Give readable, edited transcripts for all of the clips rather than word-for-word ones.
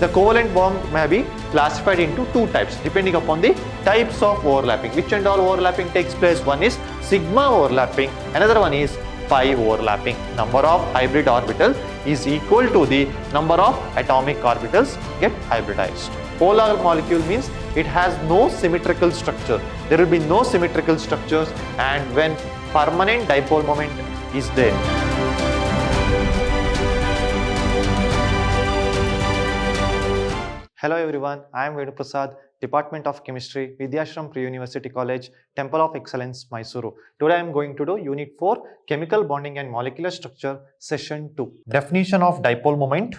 The covalent bond may be classified into two types depending upon the types of overlapping. Which and all overlapping takes place? One is sigma overlapping, another one is pi overlapping. Number of hybrid orbital is equal to the number of atomic orbitals get hybridized. Polar molecule means it has no symmetrical structure. There will be no symmetrical structures, and when permanent dipole moment is there. Hello everyone, I am Venu Prasad, Department of Chemistry, Vidyashram Pre-University College, Temple of Excellence, Mysuru. Today I am going to do Unit 4, Chemical Bonding and Molecular Structure, Session 2. Definition of dipole moment,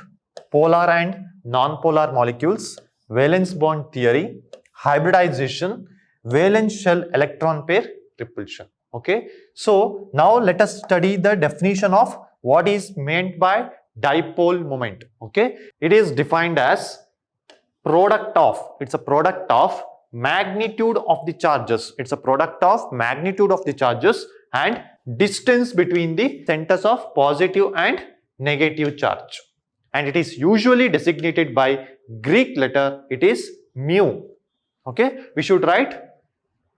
polar and non-polar molecules, valence bond theory, hybridization, valence shell electron pair repulsion. Okay, so now let us study the definition of what is meant by dipole moment. Okay, it is defined as product of, it's a product of magnitude of the charges. It's a product of magnitude of the charges and distance between the centers of positive and negative charge. And it is usually designated by Greek letter. It is mu. Okay, we should write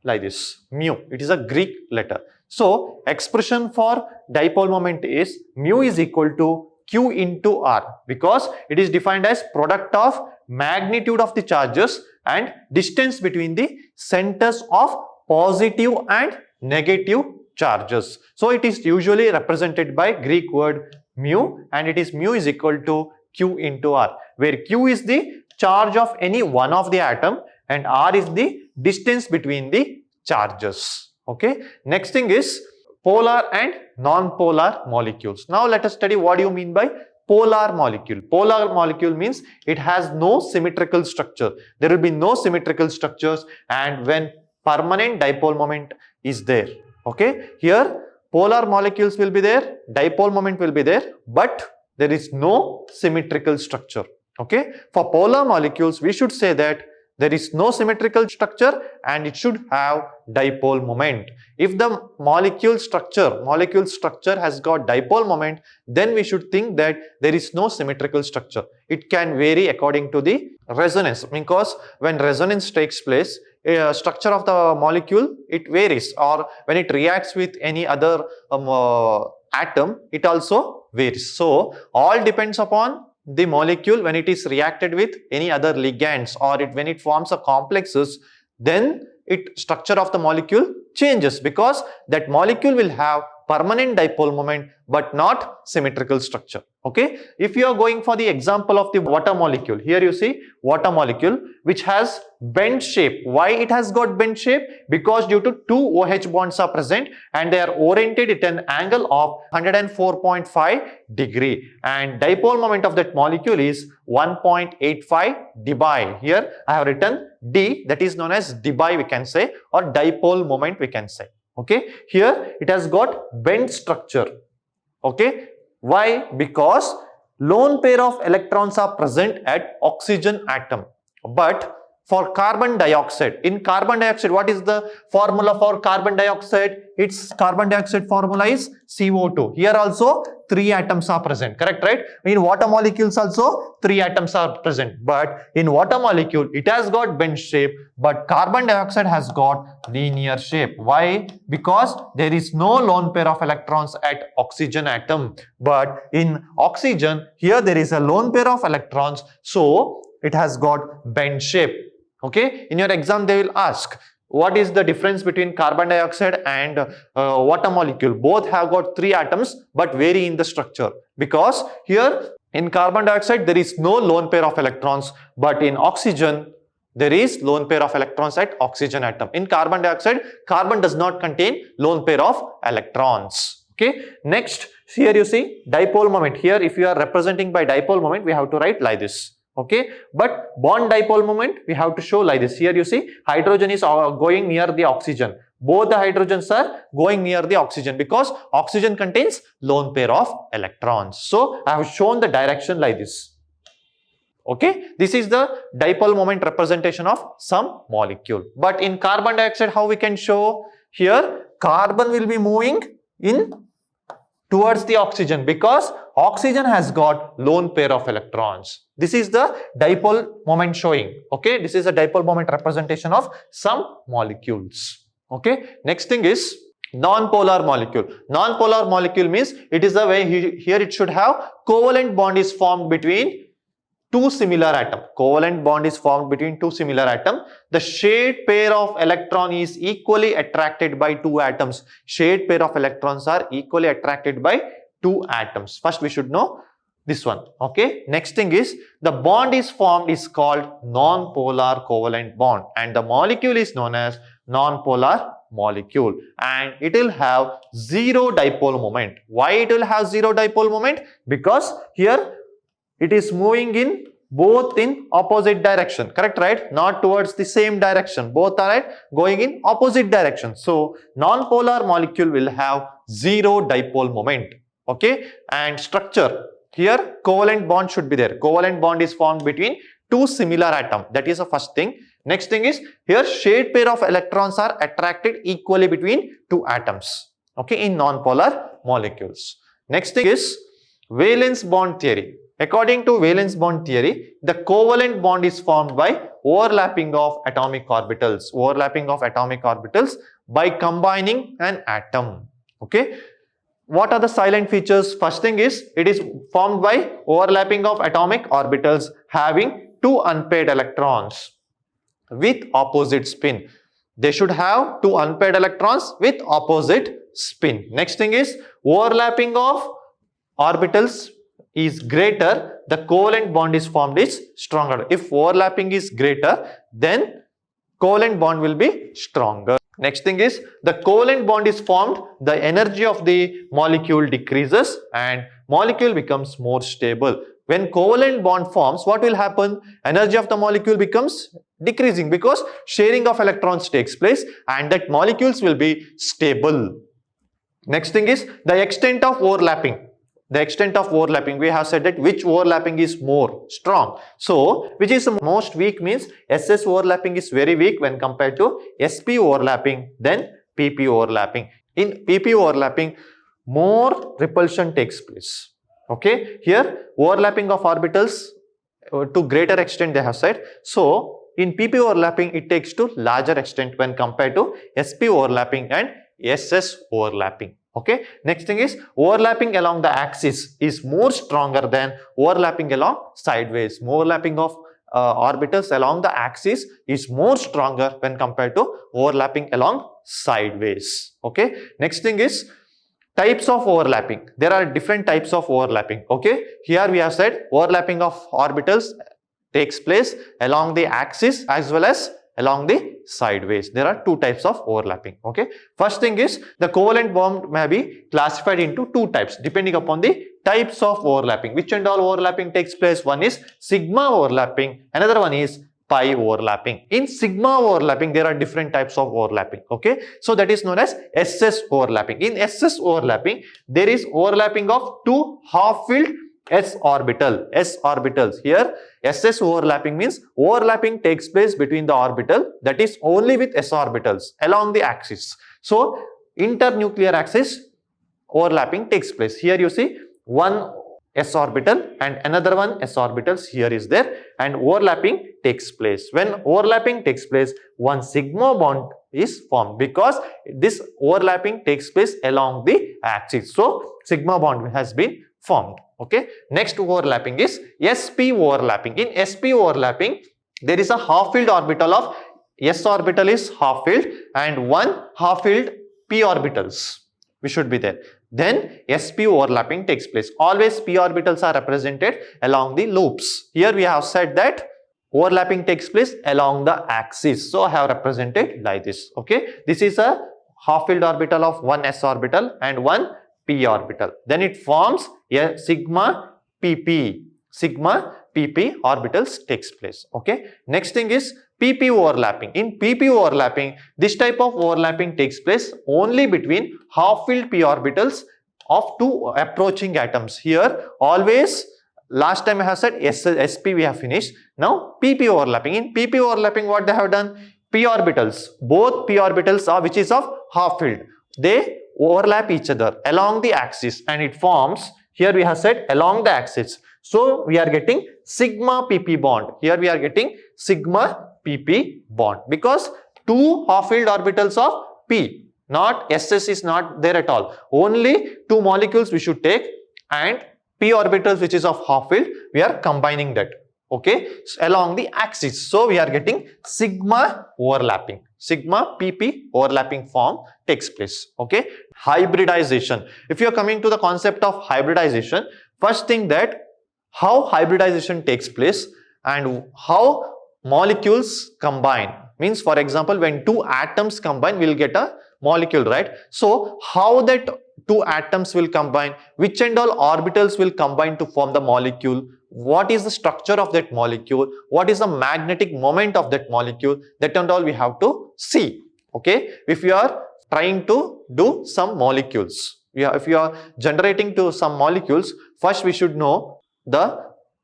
like this, mu. It is a Greek letter. So expression for dipole moment is mu is equal to Q into R, because it is defined as product of magnitude of the charges and distance between the centers of positive and negative charges. So it is usually represented by Greek word mu, and it is mu is equal to Q into R, where Q is the charge of any one of the atom and R is the distance between the charges. Okay, next thing is polar and non-polar molecules. Now let us study what do you mean by polar molecule. Polar molecule means it has no symmetrical structure. There will be no symmetrical structures, and when permanent dipole moment is there. Okay, here polar molecules will be there, dipole moment will be there, but there is no symmetrical structure. Okay, for polar molecules we should say that there is no symmetrical structure and it should have dipole moment. If the molecule structure has got dipole moment, then we should think that there is no symmetrical structure. It can vary according to the resonance, because when resonance takes place, structure of the molecule, it varies, or when it reacts with any other atom, it also varies. So all depends upon the molecule. When it is reacted with any other ligands, or when it forms a complexes, then structure of the molecule changes, because that molecule will have permanent dipole moment but not symmetrical structure. Okay, if you are going for the example of the water molecule, here you see water molecule which has bent shape. Why it has got bent shape? Because due to two OH bonds are present and they are oriented at an angle of 104.5 degree, and dipole moment of that molecule is 1.85 dBi. Here I have written D, that is known as dBi we can say, or dipole moment we can say. Okay, here it has got bent structure. Okay, why? Because lone pair of electrons are present at oxygen atom, but for carbon dioxide, in carbon dioxide, what is the formula for carbon dioxide? Its carbon dioxide formula is CO2. Here also 3 atoms are present, correct, right? In water molecules also 3 atoms are present, but in water molecule it has got bent shape, but carbon dioxide has got linear shape. Why? Because there is no lone pair of electrons at oxygen atom, but in oxygen here there is a lone pair of electrons, so it has got bent shape. Okay, in your exam they will ask what is the difference between carbon dioxide and water molecule. Both have got 3 atoms but vary in the structure, because here in carbon dioxide there is no lone pair of electrons, but in oxygen there is lone pair of electrons at oxygen atom. In carbon dioxide, carbon does not contain lone pair of electrons. Okay, next here you see dipole moment. Here if you are representing by dipole moment, we have to write like this. Okay, but bond dipole moment we have to show like this. Here you see hydrogen is going near the oxygen. Both the hydrogens are going near the oxygen because oxygen contains lone pair of electrons. So I have shown the direction like this. Okay, this is the dipole moment representation of some molecule. But in carbon dioxide, how we can show? Here carbon will be moving in towards the oxygen because oxygen has got lone pair of electrons. This is the dipole moment showing. Okay, this is a dipole moment representation of some molecules. Okay, next thing is non-polar molecule. Non-polar molecule means it is the way here it should have covalent bond is formed between two similar atoms. Covalent bond is formed between two similar atoms. The shared pair of electron is equally attracted by two atoms. Shared pair of electrons are equally attracted by two atoms. First we should know this one. Okay. Next thing is the bond is formed is called non-polar covalent bond and the molecule is known as non-polar molecule and it will have zero dipole moment. Why it will have zero dipole moment? Because here it is moving in both in opposite direction, correct, right? Not towards the same direction. Both are going in opposite direction. So non-polar molecule will have zero dipole moment. Okay, and structure here covalent bond should be there. Covalent bond is formed between two similar atoms. That is the first thing. Next thing is here shared pair of electrons are attracted equally between two atoms. Okay, in non-polar molecules. Next thing is valence bond theory. According to valence bond theory, the covalent bond is formed by overlapping of atomic orbitals. Overlapping of atomic orbitals by combining an atom. Okay. What are the silent features? First thing is it is formed by overlapping of atomic orbitals having two unpaired electrons with opposite spin. They should have two unpaired electrons with opposite spin. Next thing is overlapping of orbitals is greater, the covalent bond is formed is stronger. If overlapping is greater, then covalent bond will be stronger. Next thing is the covalent bond is formed, the energy of the molecule decreases and molecule becomes more stable. When covalent bond forms, what will happen? Energy of the molecule becomes decreasing because sharing of electrons takes place and that molecules will be stable. Next thing is the extent of overlapping. The extent of overlapping, we have said that which overlapping is more strong. So, which is the most weak means SS overlapping is very weak when compared to SP overlapping, then PP overlapping. In PP overlapping, more repulsion takes place. Okay, here overlapping of orbitals to greater extent they have said. So, in PP overlapping, it takes to larger extent when compared to SP overlapping and SS overlapping. Okay. Next thing is overlapping along the axis is more stronger than overlapping along sideways. Overlapping of orbitals along the axis is more stronger when compared to overlapping along sideways. Okay. Next thing is types of overlapping. There are different types of overlapping. Okay. Here we have said overlapping of orbitals takes place along the axis as well as along the sideways. There are two types of overlapping. Okay. First thing is the covalent bond may be classified into two types depending upon the types of overlapping. Which and all overlapping takes place? One is sigma overlapping. Another one is pi overlapping. In sigma overlapping, there are different types of overlapping. Okay. So that is known as SS overlapping. In SS overlapping, there is overlapping of two half-filled S orbitals. Here SS overlapping means overlapping takes place between the orbital, that is only with S orbitals along the axis. So internuclear axis overlapping takes place. Here you see one S orbital and another one S orbitals here is there and overlapping takes place. When overlapping takes place, one sigma bond is formed because this overlapping takes place along the axis. So sigma bond has been formed. Okay. Next overlapping is sp overlapping. In sp overlapping, there is a half-filled orbital of s orbital is half-filled and one half-filled p orbitals. We should be there. Then sp overlapping takes place. Always p orbitals are represented along the loops. Here we have said that overlapping takes place along the axis. So I have represented like this. Okay. This is a half-filled orbital of one s orbital and one p orbital. Then it forms a sigma pp. Sigma pp orbitals takes place. Okay. Next thing is pp overlapping. In pp overlapping, this type of overlapping takes place only between half-filled p orbitals of two approaching atoms. Here always last time I have said sp we have finished. Now pp overlapping. In pp overlapping, what they have done? P orbitals. Both p orbitals are which is of half-filled. They overlap each other along the axis and it forms, here we have said along the axis. So we are getting sigma pp bond. Here we are getting sigma pp bond because two half-filled orbitals of p, not ss is not there at all. Only two molecules we should take and p orbitals which is of half-filled, we are combining that. Okay, along the axis. So we are getting sigma overlapping. Sigma pp overlapping form takes place. Okay, hybridization. If you are coming to the concept of hybridization, first thing that how hybridization takes place and how molecules combine. Means, for example, when two atoms combine, we'll get a molecule, right? So how that two atoms will combine, which and all orbitals will combine to form the molecule, what is the structure of that molecule, what is the magnetic moment of that molecule, that and all we have to see. Okay, if you are trying to do some molecules, if you are generating to some molecules, first we should know the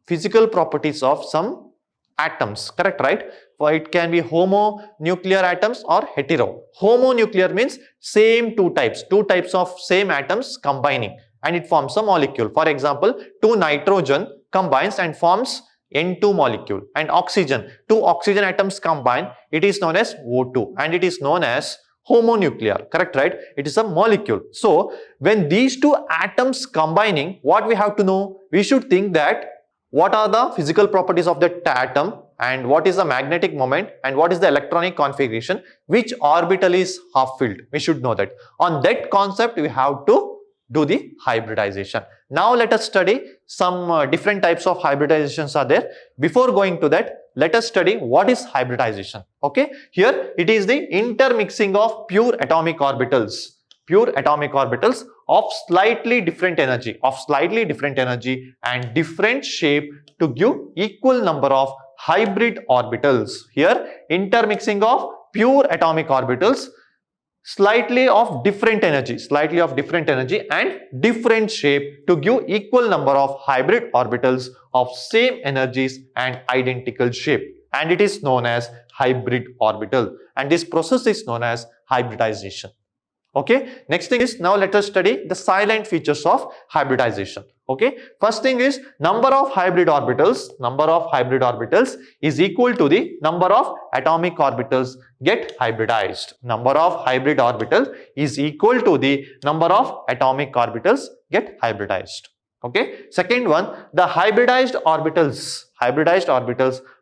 physical properties of some atoms, correct, right? For it can be homonuclear atoms or hetero. Homonuclear means same two types of same atoms combining and it forms a molecule. For example, two nitrogen combines and forms N2 molecule, and oxygen, two oxygen atoms combine, it is known as O2 and it is known as homonuclear, correct, right? It is a molecule. So when these two atoms combining, what we have to know, we should think that what are the physical properties of that atom and what is the magnetic moment and what is the electronic configuration, which orbital is half-filled. We should know that. On that concept, we have to do the hybridization. Now let us study some different types of hybridizations are there. Before going to that, let us study what is hybridization. Okay, here it is the intermixing of pure atomic orbitals of slightly different energy and different shape to give equal number of hybrid orbitals. Here intermixing of pure atomic orbitals slightly of different energy and different shape to give equal number of hybrid orbitals of same energies and identical shape, and it is known as hybrid orbital, and this process is known as hybridization. Okay, next thing is, now let us study the silent features of hybridization. Okay, first thing is number of hybrid orbitals is equal to the number of atomic orbitals get hybridized. Number of hybrid orbitals is equal to the number of atomic orbitals get hybridized. Okay, second one, the hybridized orbitals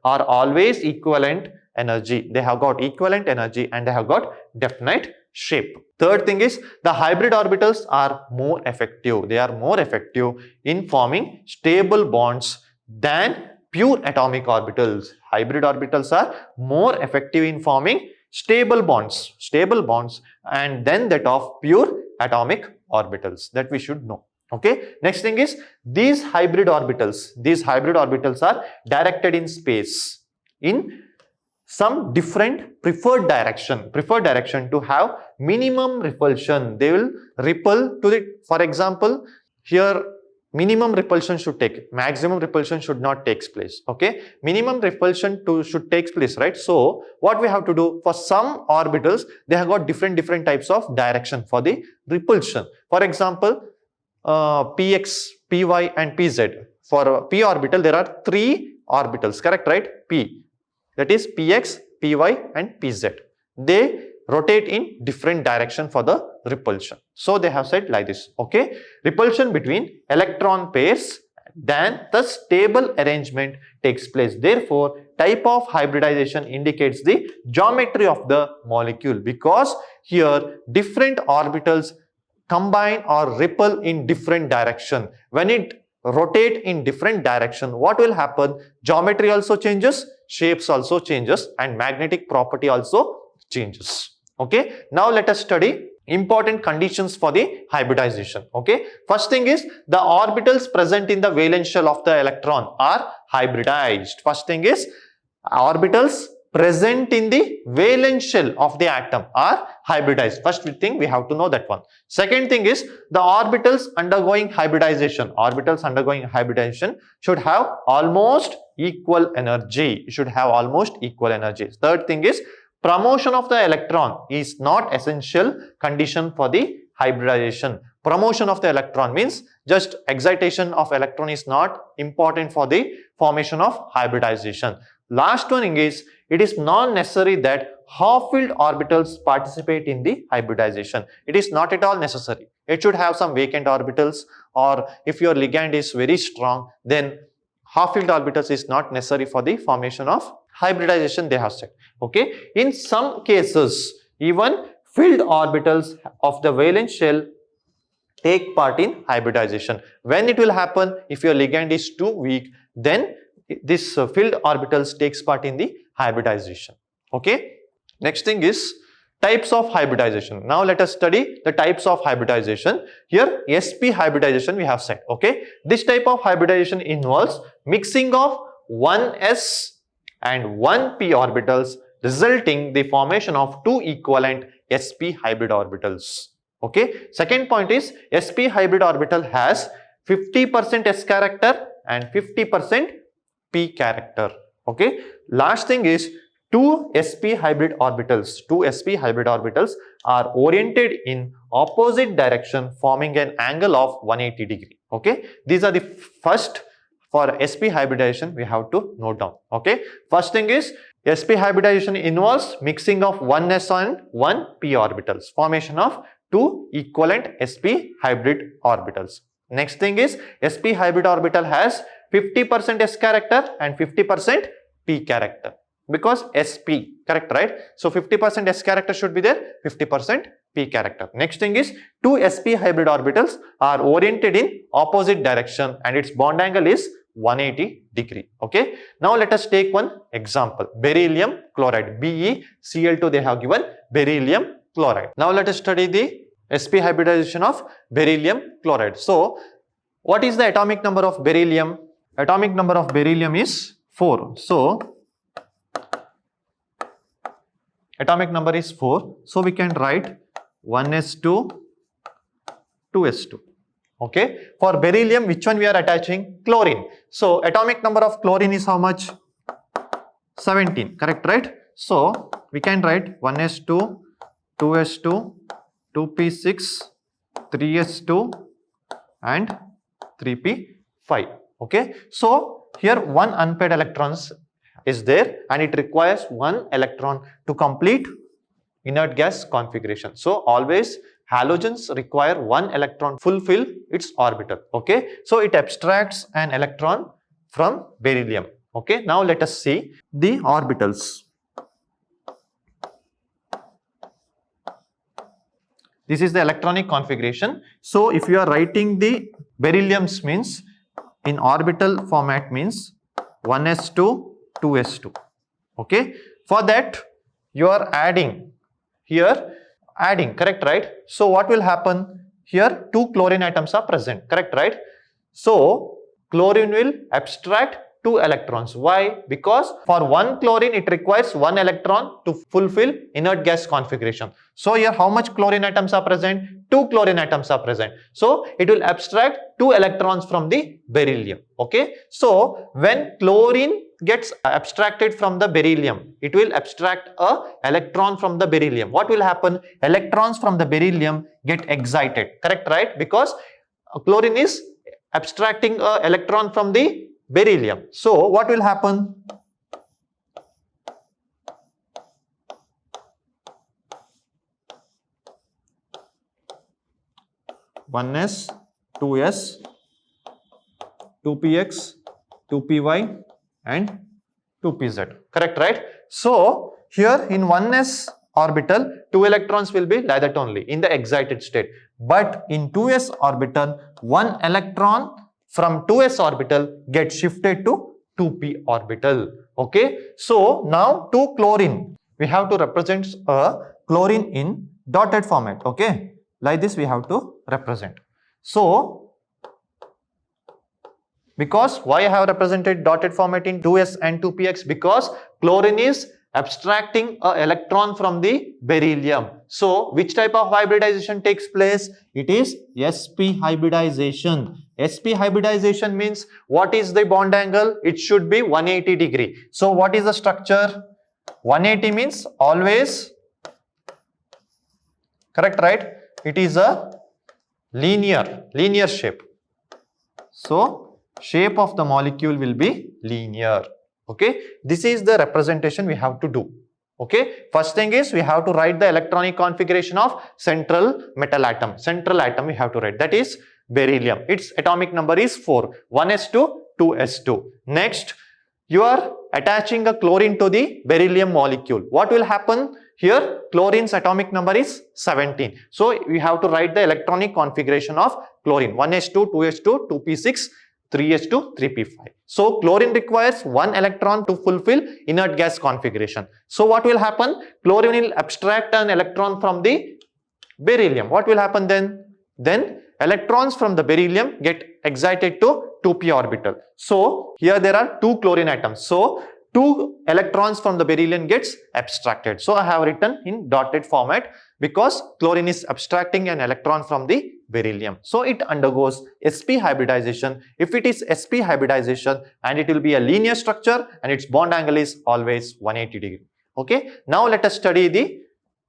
are always equivalent energy. They have got equivalent energy and they have got definite shape. Third thing is, the hybrid orbitals are more effective. They are more effective in forming stable bonds than pure atomic orbitals. Hybrid orbitals are more effective in forming stable bonds and then that of pure atomic orbitals. That we should know. Okay, next thing is, these hybrid orbitals are directed in space in some different preferred direction to have minimum repulsion. They will repel to the, for example, here minimum repulsion should take, maximum repulsion should not take place. Okay, minimum repulsion should take place, right? So what we have to do, for some orbitals they have got different types of direction for the repulsion. For example, px, py and pz. For p orbital there are three orbitals, correct, right? P, that is px, py and pz. They rotate in different direction for the repulsion. So they have said like this. Okay, repulsion between electron pairs, then the stable arrangement takes place. Therefore, type of hybridization indicates the geometry of the molecule, because here different orbitals combine or repel in different direction. When it rotate in different direction, what will happen? Geometry also changes, shapes also changes, and magnetic property also changes. Okay, now let us study important conditions for the hybridization. Okay, first thing is, the orbitals present in the valence shell of the electron are hybridized. First thing is, orbitals present in the valence shell of the atom are hybridized. First thing we have to know that one. Second thing is, the orbitals undergoing hybridization should have almost equal energy. Third thing is, promotion of the electron is not essential condition for the hybridization. Promotion of the electron means just excitation of electron is not important for the formation of hybridization. Last one is, it is not necessary that half-filled orbitals participate in the hybridization. It is not at all necessary. It should have some vacant orbitals, or if your ligand is very strong, then half-filled orbitals is not necessary for the formation of hybridization, they have said. Okay. In some cases, even filled orbitals of the valence shell take part in hybridization. When it will happen? If your ligand is too weak, then this filled orbitals takes part in the hybridization. Okay. Next thing is types of hybridization. Now let us study the types of hybridization. Here sp hybridization we have said. Okay. This type of hybridization involves mixing of one s and one p orbitals, resulting the formation of two equivalent sp hybrid orbitals. Okay. Second point is, sp hybrid orbital has 50% s character and 50% p character. Okay. Last thing is, two sp hybrid orbitals are oriented in opposite direction, forming an angle of 180 degree. Okay. These are the first for sp hybridization we have to note down. Okay. First thing is, sp hybridization involves mixing of one s and one p orbitals, formation of two equivalent sp hybrid orbitals. Next thing is, sp hybrid orbital has 50% s character and 50% p character, because sp, correct, right? So 50% s character should be there, 50% p character. Next thing is, two sp hybrid orbitals are oriented in opposite direction and its bond angle is 180 degree. Okay. Now let us take one example. Beryllium chloride, BeCl2, they have given beryllium chloride. Now let us study the sp hybridization of beryllium chloride. So what is the atomic number of beryllium? Atomic number of beryllium is 4. So atomic number is 4. So we can write 1s2, 2s2. Okay. For beryllium, which one we are attaching? Chlorine. So atomic number of chlorine is how much? 17. Correct, right? So we can write 1s2, 2s2, 2p6, 3s2 and 3p5. Okay. So here one unpaired electrons is there and it requires one electron to complete inert gas configuration. So always halogens require one electron to fulfill its orbital. Okay. So it abstracts an electron from beryllium. Okay. Now let us see the orbitals. This is the electronic configuration. So if you are writing the berylliums, means in orbital format, means 1s2, 2s2. Okay. For that you are adding here, correct, right? So what will happen? Here two chlorine atoms are present, correct, right? So chlorine will abstract two electrons. Why? Because for one chlorine it requires one electron to fulfill inert gas configuration. So here how much chlorine atoms are present? Two chlorine atoms are present. So it will abstract two electrons from the beryllium. Okay. So when chlorine gets abstracted from the beryllium, it will abstract a electron from the beryllium. What will happen? Electrons from the beryllium get excited, correct, right? Because chlorine is abstracting a electron from the beryllium. So what will happen? One s, 2s, 2px, 2py and 2pz, correct, right? So here in 1s orbital, two electrons will be like that only in the excited state, but in 2s orbital, one electron from 2s orbital gets shifted to 2p orbital. Okay. So now two chlorine, we have to represent a chlorine in dotted format. Okay. Like this we have to represent. So because why I have represented dotted format in 2s and 2px? Because chlorine is abstracting an electron from the beryllium. So which type of hybridization takes place? It is sp hybridization. sp hybridization means what is the bond angle? It should be 180 degree. So what is the structure? 180 means always, correct, right? it is a linear shape. So shape of the molecule will be linear. Okay, this is the representation we have to do. Okay, first thing is we have to write the electronic configuration of central metal atom. Central atom we have to write, that is beryllium. Its atomic number is 4, 1s2, 2s2. Next, you are attaching a chlorine to the beryllium molecule. What will happen? Here chlorine's atomic number is 17. So we have to write the electronic configuration of chlorine, 1s2, 2s2, 2p6, 3s2, 3p5. So chlorine requires 1 electron to fulfill inert gas configuration. So what will happen? Chlorine will abstract an electron from the beryllium. What will happen then? Then electrons from the beryllium get excited to 2p orbital. So here there are 2 chlorine atoms. So 2 electrons from the beryllium gets abstracted. So I have written in dotted format because chlorine is abstracting an electron from the beryllium. So it undergoes sp hybridization. If it is sp hybridization, and it will be a linear structure and its bond angle is always 180 degree. Okay. Now let us study the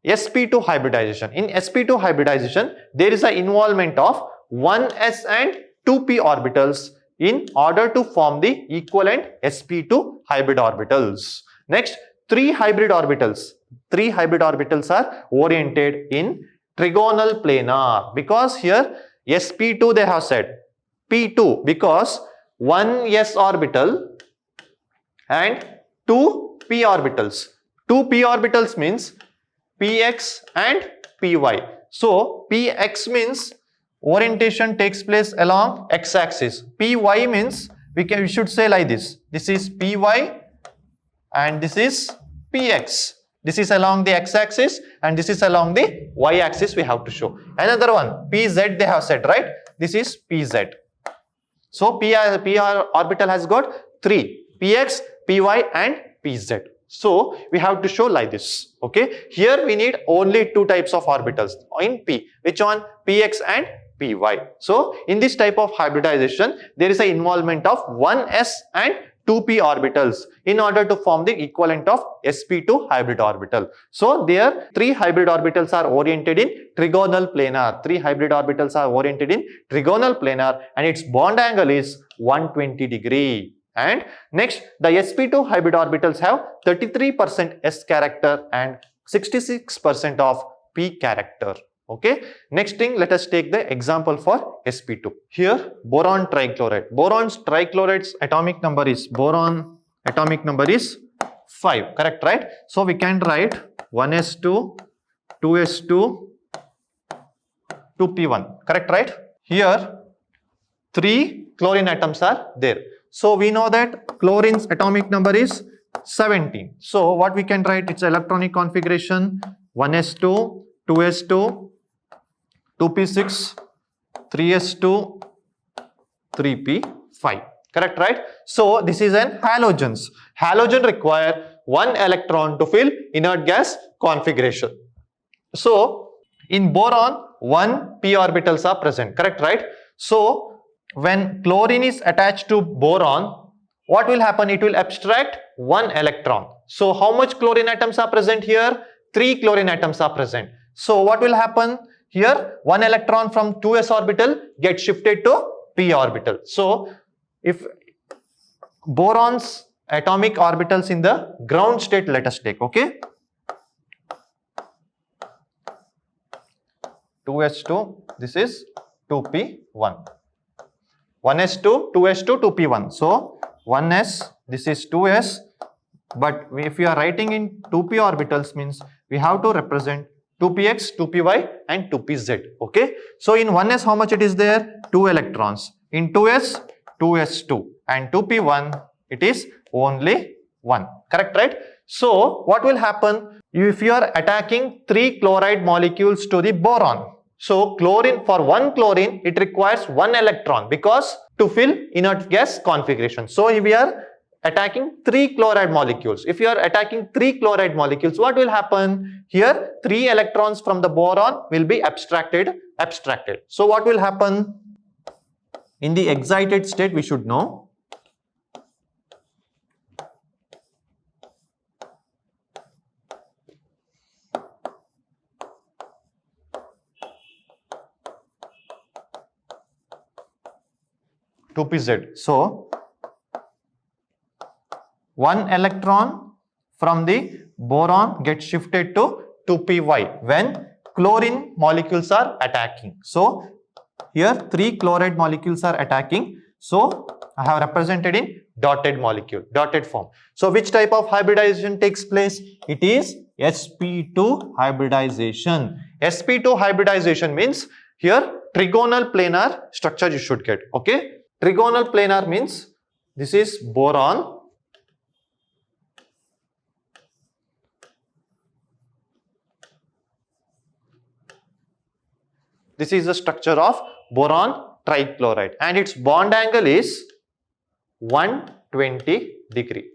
sp2 hybridization. In sp2 hybridization, there is an involvement of 1s and 2p orbitals in order to form the equivalent sp2 hybrid orbitals. Next, 3 hybrid orbitals. 3 hybrid orbitals are oriented in trigonal planar, because here sp2 they have said p2 because 1 s orbital and 2 p orbitals. 2 p orbitals means px and py. So px means orientation takes place along x-axis. Py means we should say like this. This is py and this is px. This is along the x-axis and this is along the y-axis we have to show. Another one, pz they have said, right? This is pz. So p orbital has got 3, px, py and pz. So we have to show like this. Okay, here we need only 2 types of orbitals in p. Which one? Px and py. So in this type of hybridization, there is an involvement of 1s and 2p orbitals in order to form the equivalent of sp2 hybrid orbital. So there 3 hybrid orbitals are oriented in trigonal planar. 3 hybrid orbitals are oriented in trigonal planar and its bond angle is 120 degree. And next, the sp2 hybrid orbitals have 33% s character and 66% of p character. Okay. Next thing, let us take the example for sp2. Here, boron trichloride. Boron's trichlorade's atomic number is 5. Correct, right? So we can write 1s2, 2s2, 2p1. Correct, right? Here 3 chlorine atoms are there. So we know that chlorine's atomic number is 17. So what we can write, its electronic configuration 1s2, 2s2, 2p6, 3s2, 3p5. Correct, right? So this is an halogens. Halogen require 1 electron to fill inert gas configuration. So in boron, 1 p orbitals are present. Correct, right? So when chlorine is attached to boron, what will happen? It will abstract 1 electron. So how much chlorine atoms are present here? 3 chlorine atoms are present. So what will happen? Here 1 electron from 2s orbital gets shifted to p orbital. So if boron's atomic orbitals in the ground state, let us take, okay? 2s2, this is 2p1. 1s2, 2s2, 2p1. So 1s, this is 2s, but if we are writing in 2p orbitals means we have to represent 2px, 2py and 2pz. Okay. So in 1s how much it is there? 2 electrons. In 2s, 2s2 and 2p1 it is only 1. Correct, right? So what will happen if you are attacking 3 chloride molecules to the boron? So chlorine, for 1 chlorine, it requires 1 electron because to fill inert gas configuration. So if we are attacking 3 chloride molecules. If you are attacking 3 chloride molecules, what will happen? Here 3 electrons from the boron will be abstracted. So what will happen? In the excited state, we should know. 2pz. So, one electron from the boron gets shifted to 2py when chlorine molecules are attacking. So, here 3 chloride molecules are attacking. So, I have represented in dotted molecule, dotted form. So, which type of hybridization takes place? It is sp2 hybridization. sp2 hybridization means here trigonal planar structure you should get. Okay, trigonal planar means this is boron. This is the structure of boron trichloride and its bond angle is 120 degree.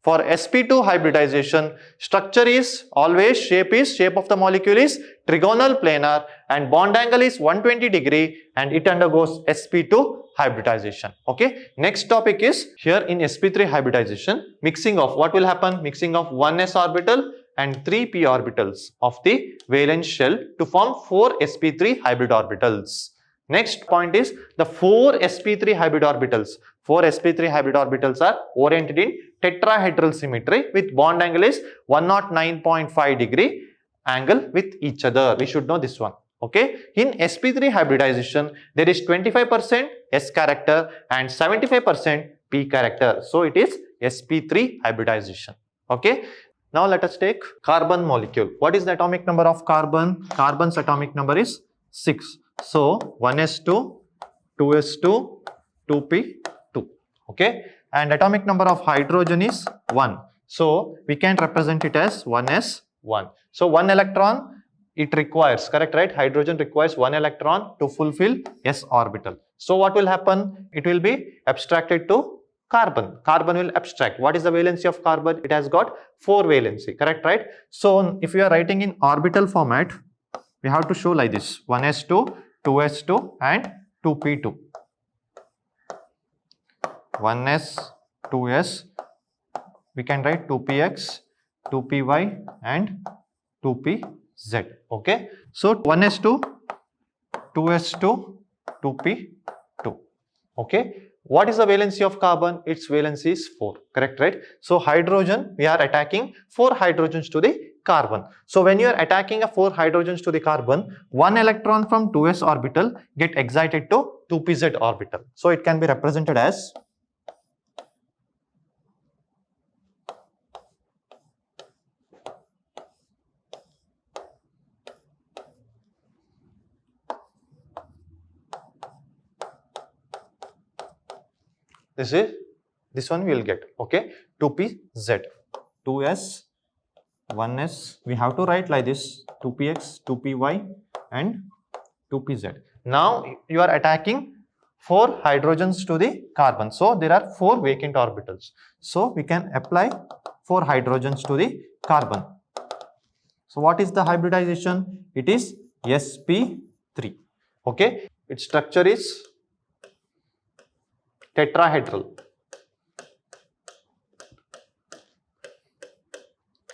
For sp2 hybridization, structure is always shape of the molecule is trigonal planar and bond angle is 120 degree and it undergoes sp2 hybridization. Okay. Next topic is here in sp3 hybridization, mixing of what will happen? Mixing of 1s orbital and 3 p orbitals of the valence shell to form 4 sp3 hybrid orbitals. Next point is the 4 sp3 hybrid orbitals. 4 sp3 hybrid orbitals are oriented in tetrahedral symmetry with bond angle is 109.5 degree angle with each other. We should know this one. Okay. In sp3 hybridization, there is 25% s character and 75% p character. So it is sp3 hybridization. Okay. Now let us take carbon molecule. What is the atomic number of carbon? Carbon's atomic number is 6. So 1s2, 2s2, 2p2. Okay. And atomic number of hydrogen is 1. So we can represent it as 1s1. So 1 electron it requires, correct, right? Hydrogen requires 1 electron to fulfill s orbital. So what will happen? It will be abstracted to carbon. Carbon will abstract. What is the valency of carbon? It has got 4 valency, correct, right? So if we are writing in orbital format, we have to show like this: 1s2, 2s2 and 2p2. 1s, 2s, we can write 2px, 2py and 2pz. Okay. So 1s2, 2s2, 2p2. Okay. What is the valency of carbon? Its valency is 4. Correct, right? So hydrogen, we are attacking 4 hydrogens to the carbon. So when you are attacking a 4 hydrogens to the carbon, 1 electron from 2s orbital get excited to 2pz orbital. So it can be represented as this one we will get. Okay, 2pz, 2s, 1s, we have to write like this: 2px, 2py and 2pz. Now you are attacking 4 hydrogens to the carbon. So there are 4 vacant orbitals. So we can apply 4 hydrogens to the carbon. So what is the hybridization? It is sp3. Okay, its structure is tetrahedral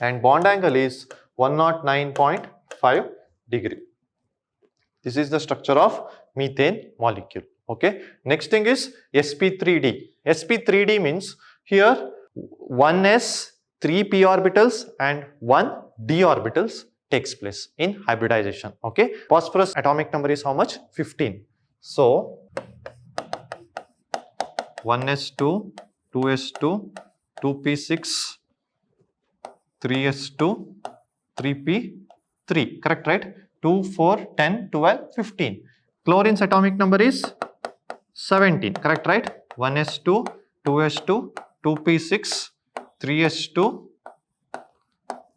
and bond angle is 109.5 degree. This is the structure of methane molecule. Okay. Next thing is sp3d. sp3d means here 1s, 3 p orbitals and 1 d orbitals takes place in hybridization. Okay. Phosphorus atomic number is how much? 15. So 1s2, 2s2, 2p6, 3s2, 3p3. Correct, right? 2, 4, 10, 12, 15. Chlorine's atomic number is 17. Correct, right? 1s2, 2s2, 2p6, 3s2,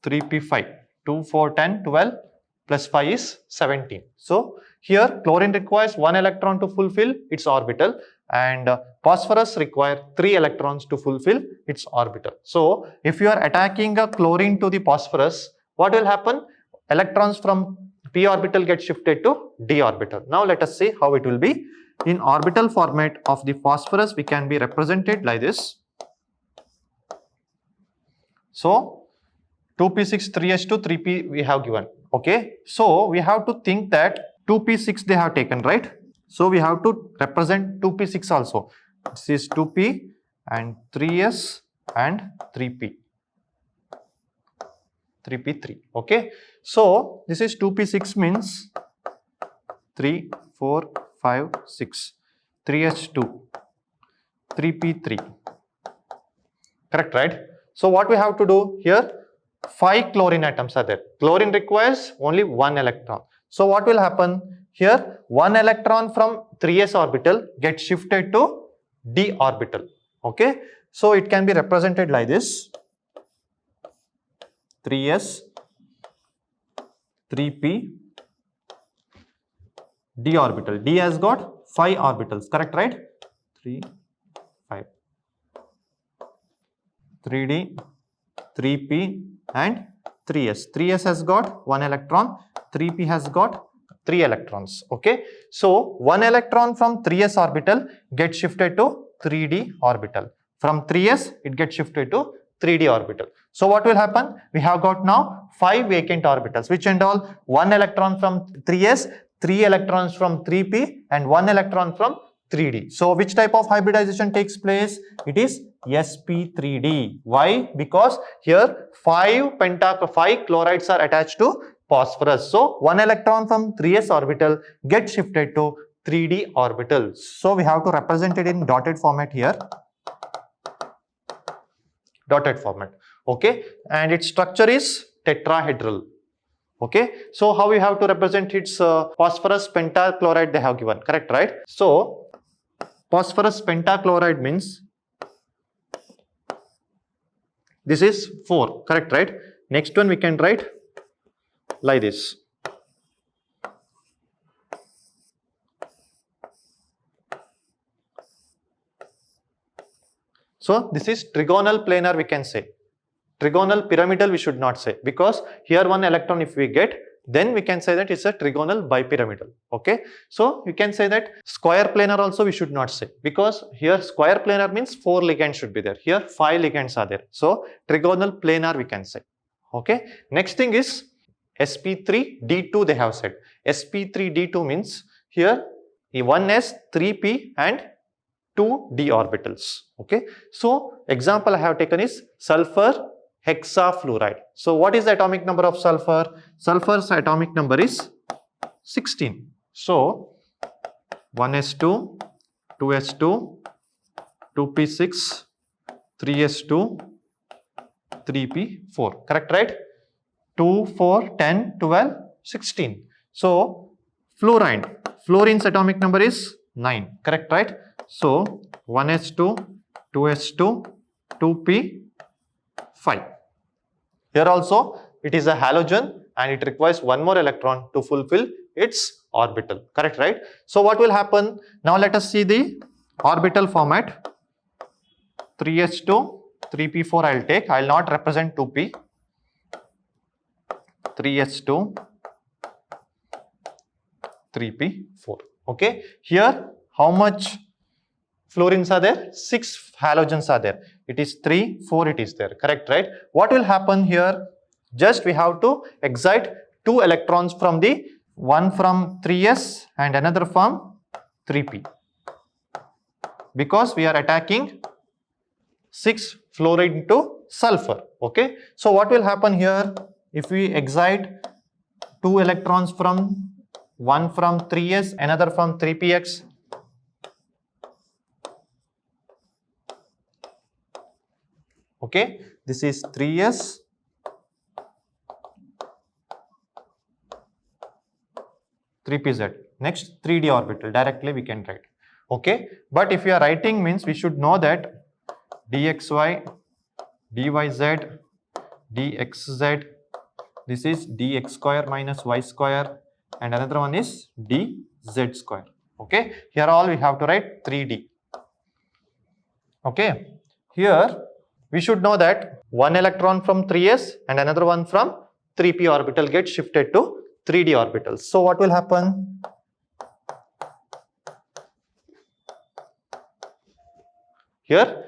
3p5. 2, 4, 10, 12 plus 5 is 17. So here chlorine requires 1 electron to fulfill its orbital and phosphorus require 3 electrons to fulfill its orbital. So if you are attacking a chlorine to the phosphorus, what will happen? Electrons from p orbital get shifted to d orbital. Now let us see how it will be. In orbital format of the phosphorus, we can be represented like this. So 2p6, 3s2, 3p we have given. Okay. So we have to think that 2p6 they have taken, right? So we have to represent 2p6 also. This is 2p and 3s and 3p. 3p3. Okay. So this is 2p6 means 3, 4, 5, 6. 3s2. 3p3. Correct, right? So what we have to do here? 5 chlorine atoms are there. Chlorine requires only 1 electron. So what will happen? Here 1 electron from 3s orbital gets shifted to d orbital. Okay. So it can be represented like this. 3s, 3p, d orbital. D has got 5 orbitals. Correct, right? 3, 5. 3d, 3p and 3s. 3s has got 1 electron. 3p has got 3 electrons. Okay. So 1 electron from 3s orbital gets shifted to 3d orbital. From 3s it gets shifted to 3d orbital. So what will happen? We have got now 5 vacant orbitals, which and all 1 electron from 3s, 3 electrons from 3p and 1 electron from 3d. So which type of hybridization takes place? It is sp3d. Why? Because here 5 chlorides are attached to phosphorus. So 1 electron from 3s orbital gets shifted to 3d orbital. So we have to represent it in dotted format here. Dotted format. Okay. And its structure is tetrahedral. Okay. So how we have to represent its phosphorus pentachloride they have given. Correct, right? So phosphorus pentachloride means this is 4. Correct, right? Next one we can write like this. So this is trigonal planar we can say. Trigonal pyramidal we should not say, because here 1 electron if we get, then we can say that it's a trigonal bipyramidal. Okay. So you can say that square planar also we should not say, because here square planar means 4 ligands should be there. Here 5 ligands are there. So trigonal planar we can say. Okay. Next thing is sp3d2 they have said. sp3d2 means here 1s, 3p and 2d orbitals. Okay. So example I have taken is sulfur hexafluoride. So what is the atomic number of sulfur? Sulfur's atomic number is 16. So 1s2, 2s2, 2p6, 3s2, 3p4. Correct, right? 2, 4, 10, 12, 16. So fluorine. Fluorine's atomic number is 9. Correct, right? So 1s2, 2s2, 2p5. Here also it is a halogen and it requires one more electron to fulfill its orbital. Correct, right? So what will happen? Now let us see the orbital format. 3s2, 3p4 I will take. I will not represent 2p. 3s2, 3p4. Okay. Here how much fluorines are there? 6 halogens are there. It is 3, 4 it is there. Correct, right? What will happen here? Just we have to excite 2 electrons from the one from 3s and another from 3p. Because we are attacking 6 fluoride to sulfur. Okay. So what will happen here? If we excite 2 electrons from one from 3s, another from 3px. Okay, this is 3s, three pz. Next 3d orbital, directly we can write. Okay, but if we are writing means we should know that dxy, dyz, dxz, this is dx square minus y square and another one is dz square. Okay, here all we have to write 3d. Okay, here we should know that one electron from 3s and another one from 3p orbital gets shifted to 3d orbitals. So what will happen? Here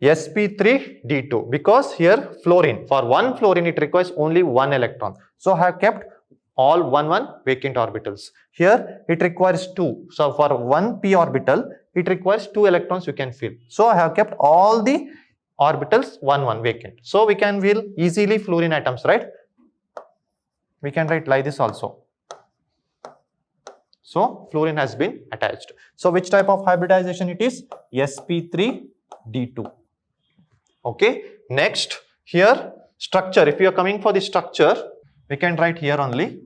sp3d2, because here fluorine, for one fluorine it requires only one electron. So I have kept all 1 vacant orbitals. Here it requires 2. So for 1 p orbital, it requires 2 electrons you can fill. So I have kept all the orbitals 1 vacant. So we can fill easily fluorine atoms, right? We can write like this also. So fluorine has been attached. So which type of hybridization it is? sp3d2. Okay. Next, here structure. If you are coming for the structure, we can write here only.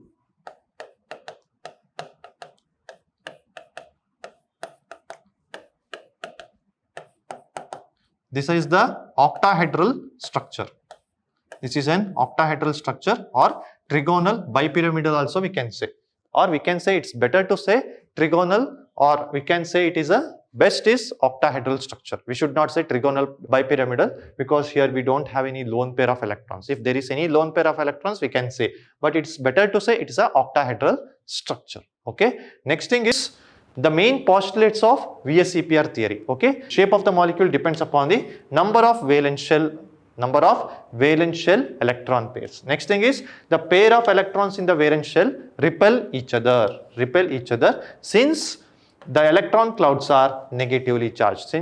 This is the octahedral structure. This is an octahedral structure or trigonal bipyramidal also we can say. Or we can say it's better to say trigonal, or we can say it is a best is octahedral structure. We should not say trigonal bipyramidal because here we don't have any lone pair of electrons. If there is any lone pair of electrons, we can say, but it's better to say it is a octahedral structure. Okay. Next thing is the main postulates of VSEPR theory. Okay. Shape of the molecule depends upon the number of valence shell electron pairs. Next thing is the pair of electrons in the valence shell repel each other since the electron clouds are negatively charged.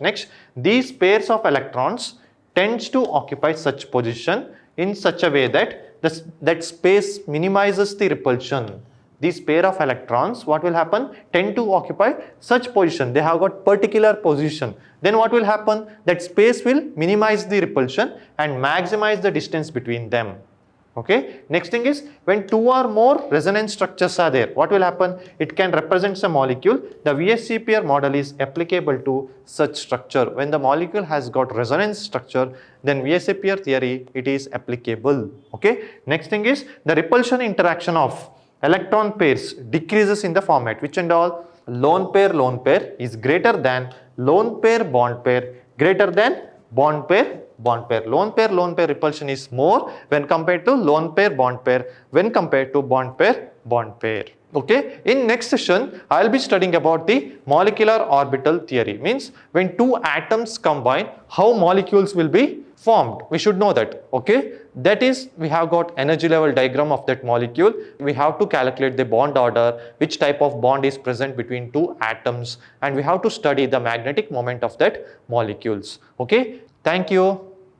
Next, these pairs of electrons tends to occupy such position in such a way that that space minimizes the repulsion. These pair of electrons, what will happen? Tend to occupy such position. They have got particular position. Then what will happen? That space will minimize the repulsion and maximize the distance between them. Okay. Next thing is when 2 or more resonance structures are there, what will happen? It can represent a molecule. The VSEPR model is applicable to such structure. When the molecule has got resonance structure, then VSEPR theory, it is applicable. Okay. Next thing is the repulsion interaction of electron pairs decreases in the format. Which and all? Lone pair is greater than lone pair bond pair greater than bond pair. Lone pair repulsion is more when compared to lone pair bond pair when compared to bond pair. Okay. In next session, I will be studying about the molecular orbital theory. Means when 2 atoms combine, how molecules will be formed. We should know that. Okay. That is, we have got energy level diagram of that molecule. We have to calculate the bond order, which type of bond is present between 2 atoms, and we have to study the magnetic moment of that molecules. Okay. Thank you.